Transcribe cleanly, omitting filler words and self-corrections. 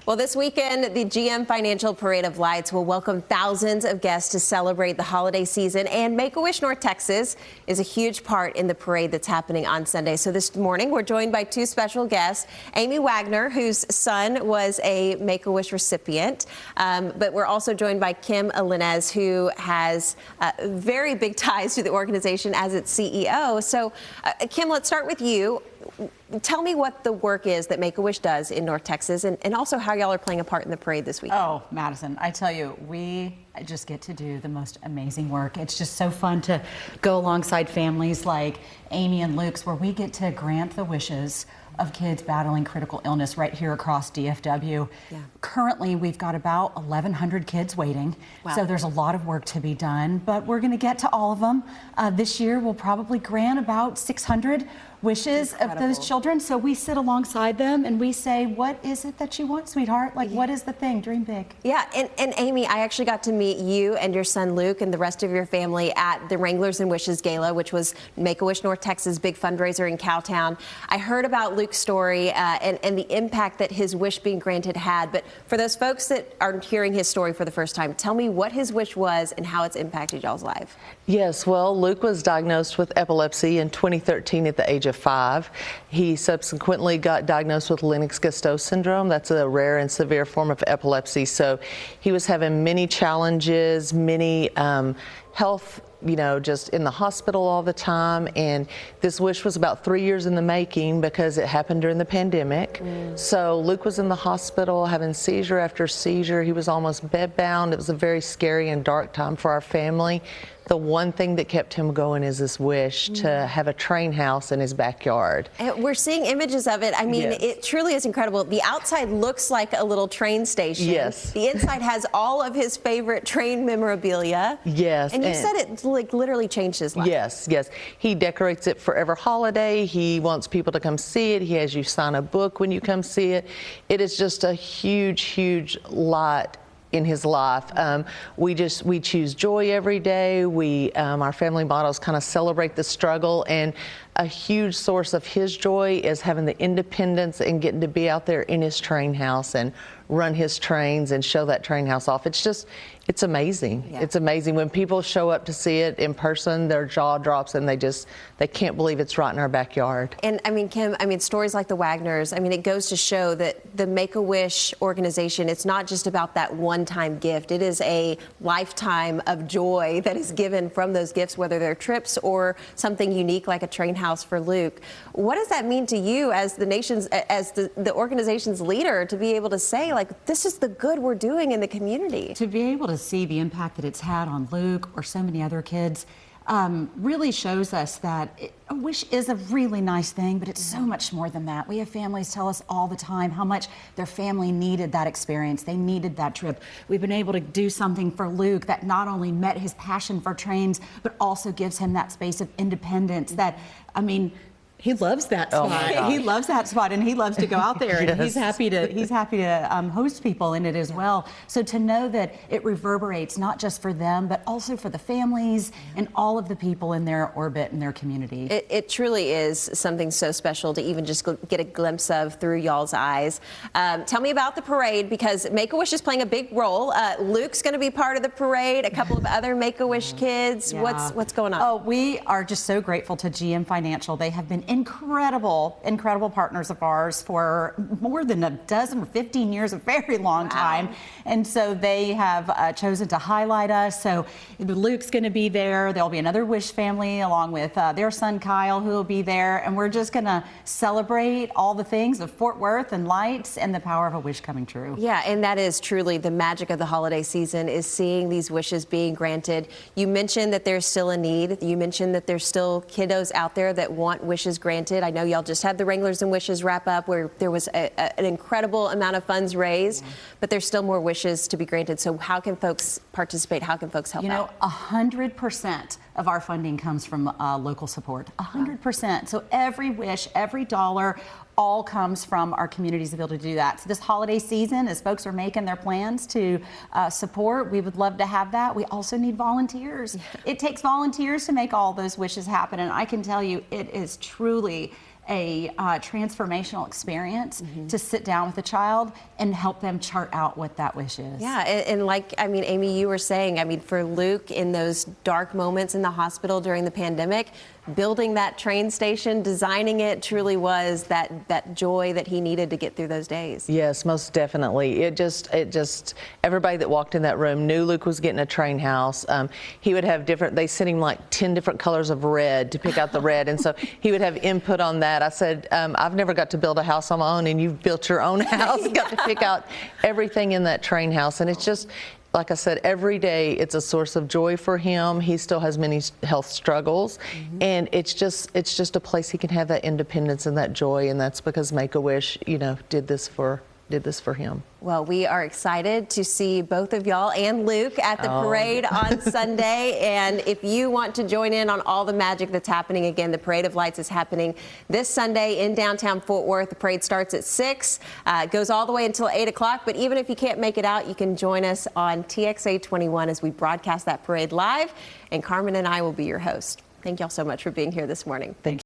Well, this weekend, the GM Financial Parade of Lights will welcome thousands of guests to celebrate the holiday season, and Make-A-Wish North Texas is a huge part in the parade that's happening on Sunday. So this morning, we're joined by two special guests, Amy Wagner, whose son was a Make-A-Wish recipient, but we're also joined by Kim Alinez, who has very big ties to the organization as its CEO. So, Kim, let's start with you. Tell me what the work is that Make-A-Wish does in North Texas, and also how y'all are playing a part in the parade this weekend. Oh, Madison, I tell you, we just get to do the most amazing work. It's just so fun to go alongside families like Amy and Luke's, where we get to grant the wishes of kids battling critical illness right here across DFW. Yeah. Currently, we've got about 1,100 kids waiting. Wow. So there's a lot of work to be done, but we're going to get to all of them. This year, we'll probably grant about 600 wishes of those children. So we sit alongside them and we say, what is it that you want, sweetheart? Like, what is the thing? Dream big. Yeah, and Amy, I actually got to meet you and your son Luke and the rest of your family at the Wranglers and Wishes Gala, which was Make-A-Wish North Texas' big fundraiser in Cowtown. I heard about Luke's story and the impact that his wish being granted had. But for those folks that are hearing his story for the first time, tell me what his wish was and how it's impacted y'all's life. Yes, well, Luke was diagnosed with epilepsy in 2013 at the age of 5. He subsequently got diagnosed with Lennox-Gastaut syndrome. That's a rare and severe form of epilepsy. So he was having many challenges, many health, just in the hospital all the time. And this wish was about 3 years in the making because it happened during the pandemic. So Luke was in the hospital having seizure after seizure. He was almost bedbound. It was a very scary and dark time for our family. The one thing that kept him going is this wish to have a train house in his backyard. We're seeing images of it. I mean, yes. It truly is incredible. The outside looks like a little train station. Yes. The inside has all of his favorite train memorabilia. Yes. And you said it like literally changed his life. Yes, yes. He decorates it for every holiday. He wants people to come see it. He has you sign a book when you come see it. It is just a huge, huge lot in his life. We choose joy every day. Our family mottos kind of celebrate the struggle, and a huge source of his joy is having the independence and getting to be out there in his train house and run his trains and show that train house off. It's amazing. Yeah. It's amazing when people show up to see it in person, their jaw drops and they can't believe it's right in our backyard. And I mean, Kim, stories like the Wagners, it goes to show that the Make-A-Wish organization, it's not just about that one-time gift. It is a lifetime of joy that is given from those gifts, whether they're trips or something unique like a train house for Luke. What does that mean to you as the organization's leader, to be able to say, like, this is the good we're doing in the community? To be able to see the impact that it's had on Luke or so many other kids really shows us that a wish is a really nice thing, but it's so much more than that. We have families tell us all the time how much their family needed that experience. They needed that trip. We've been able to do something for Luke that not only met his passion for trains, but also gives him that space of independence that, he loves that spot. He loves that spot, and he loves to go out there. Yes. And he's happy to host people in it as well. So to know that it reverberates not just for them, but also for the families and all of the people in their orbit and their community. It truly is something so special to even just get a glimpse of through y'all's eyes. Tell me about the parade, because Make-A-Wish is playing a big role. Luke's going to be part of the parade. A couple of other Make-A-Wish kids. Yeah. What's going on? Oh, we are just so grateful to GM Financial. They have been incredible partners of ours for more than a dozen or 15 years, a very long time. And so they have chosen to highlight us. So Luke's going to be there. There'll be another Wish family along with their son Kyle, who will be there. And we're just going to celebrate all the things of Fort Worth and lights and the power of a wish coming true. Yeah, and that is truly the magic of the holiday season, is seeing these wishes being granted. You mentioned that there's still a need. You mentioned that there's still kiddos out there that want wishes granted. I know y'all just had the Wranglers and Wishes wrap up, where there was an incredible amount of funds raised, but there's still more wishes to be granted. So how can folks participate? How can folks help out? 100% of our funding comes from local support. 100%. So every wish, every dollar, all comes from our community's ability to do that. So this holiday season, as folks are making their plans to support, we would love to have that. We also need volunteers. It takes volunteers to make all those wishes happen, and I can tell you it is truly a transformational experience to sit down with a child and help them chart out what that wish is. Yeah, and like, I mean, Amy, you were saying, I mean, for Luke in those dark moments in the hospital during the pandemic, building that train station, designing it truly was that joy that he needed to get through those days. Yes, most definitely. It just, everybody that walked in that room knew Luke was getting a train house. He would have they sent him like 10 different colors of red to pick out the red. And so he would have input on that. I said, I've never got to build a house on my own, and you've built your own house, got to pick out everything in that train house. And it's just, like I said, every day it's a source of joy for him. He still has many health struggles, and it's just a place he can have that independence and that joy, and that's because Make-A-Wish, you know, did this for him. Well, we are excited to see both of y'all and Luke at the parade on Sunday. And if you want to join in on all the magic that's happening, again, the Parade of Lights is happening this Sunday in downtown Fort Worth. The parade starts at 6, goes all the way until 8 o'clock. But even if you can't make it out, you can join us on TXA 21 as we broadcast that parade live. And Carmen and I will be your host. Thank y'all so much for being here this morning. Thank you.